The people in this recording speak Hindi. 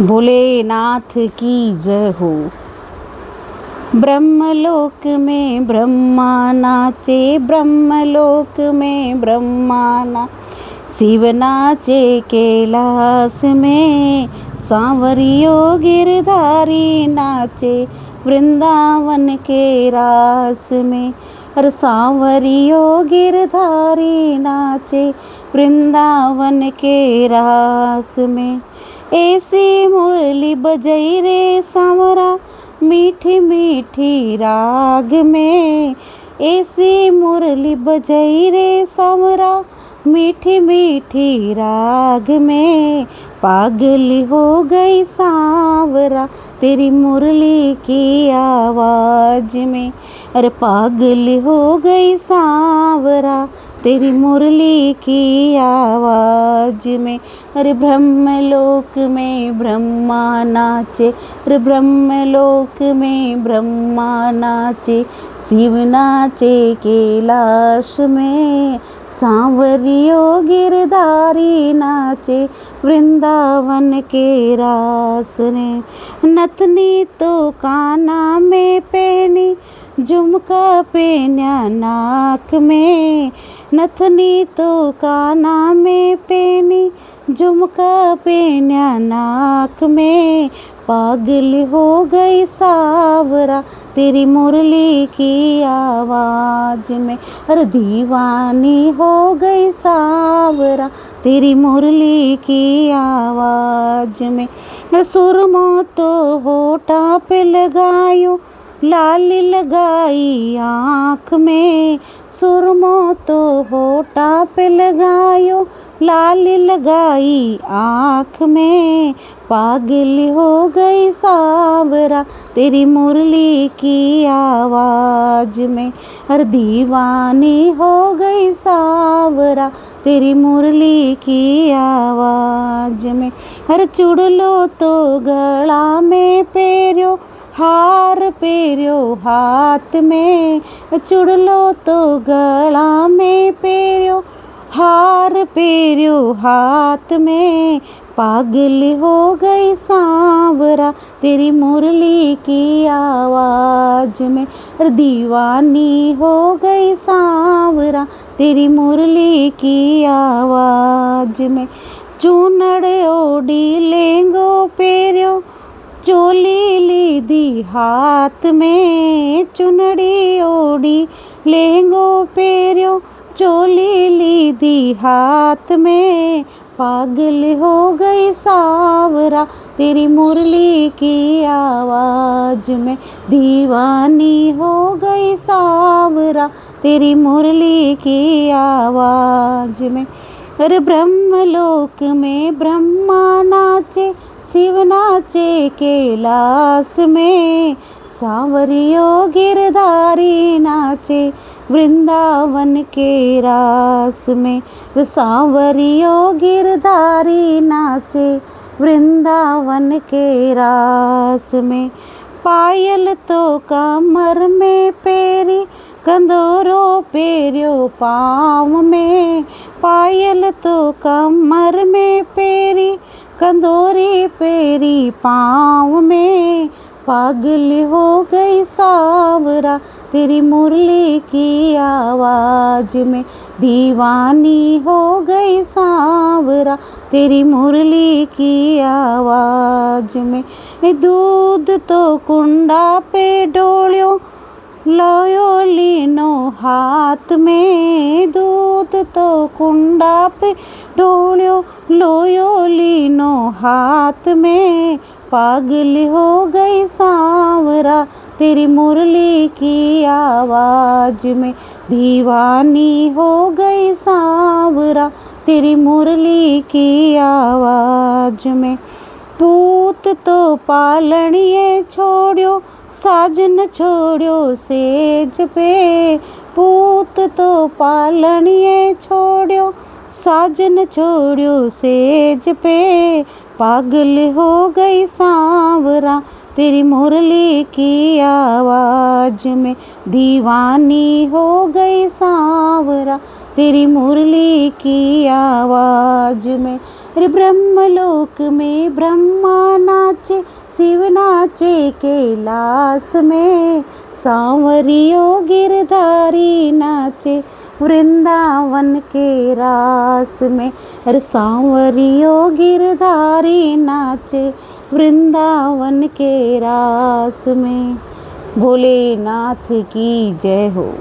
भोलेनाथ की जय हो। ब्रह्मलोक में ब्रह्मा नाचे, ब्रह्मलोक में ब्रह्मा ना शिव नाचे कैलाश में, सांवरियो गिरधारी नाचे वृंदावन के रास में। अरे सांवरियो गिरधारी नाचे वृंदावन के रास में। ऐसी मुरली बजई रे सांवरा मीठी मीठी राग में। ऐसी मुरली बजई रे सांवरा मीठी मीठी राग में। पागल हो गई सांवरा तेरी मुरली की आवाज़ में। अरे पागल हो गई सांवरा तेरी मुरली की आवाज़ में। अरे ब्रह्मलोक में ब्रह्मा नाचे, अरे ब्रह्मलोक में ब्रह्मा नाचे, शिव नाचे कैलाश में, सांवरियो गिरधारी नाचे वृंदावन के रास ने। नथनी तो काना में पहनी, झुमका पहना नाक में। नथनी तो काना में पहनी, झुमका पहना नाक में। पागल हो गई सांवरा तेरी मुरली की आवाज़ में। अरे दीवानी हो गई सांवरा तेरी मुरली की आवाज़ में। सुरमो तो होठा पे लगायो, लाली लगाई आँख में। सुरमो तो होठा पे लगायो, लाली लगाई आँख में। पागल हो गई सांवरा तेरी मुरली की आवाज़ में। अरे दीवानी हो गई सांवरा तेरी मुरली की आवाज़ में। अरे चुड़लो तो गला में पेरियो, हार पेरियो हाथ में। चुड़लो तो गला में पेरियो, हार पेरियो हाथ में। पागल हो गई सांवरा तेरी मुरली की आवाज़ में। अरे दीवानी हो गई सांवरा तेरी मुरली की आवाज़ में। चूनड़ ओढ़ी लेंगो पेरियो, चोली लीधी हाथ में। चुनड़ी ओढ़ी लेंगो पेरियो, चोली लीधी हाथ में। पागल हो गई सांवरा तेरी मुरली की आवाज़ में। दीवानी हो गई सांवरा तेरी मुरली की आवाज़ में। अरे ब्रह्मलोक में ब्रह्मा नाचे, शिव नाचे कैलाश में, सांवरियो गिरधारी नाचे वृंदावन के रास में। सांवरियो गिरधारी नाचे वृंदावन के रास में। पायल तो कमर में पेरी, कंदोरो पेरियो पाँव में। पायल तो कमर में पेरी, कंदोरी पेरी पाँव में। पागल हो गई सांवरा तेरी मुरली की आवाज़ में। दीवानी हो गई सांवरा तेरी मुरली की आवाज़ में। दूध तो कुंडा पे डोलियो, लोयो लीनो हाथ में। दूध तो कुंडा पे डोलियो, लोयो लीनो हाथ में। पागल हो गई सांवरा तेरी मुरली की आवाज़ में। दीवानी हो गई सांवरा तेरी मुरली की आवाज़ में। पूत तो पालनिए छोड़ियो, साजन छोड़ियो सेज पे। पूत तो पालनिए छोड़ियो, साजन छोड़ियो सेज पे। पागल हो गई सांवरा तेरी मुरली की आवाज़ में। दीवानी हो गई सांवरा तेरी मुरली की आवाज़ में। अरे ब्रह्मलोक में ब्रह्मा नाचे, शिव नाचे कैलाश में, सांवरियो गिरधारी नाचे वृंदावन के रास में। अरे सांवरियो गिरधारी नाचे वृंदावन के रास में। भोलेनाथ की जय हो।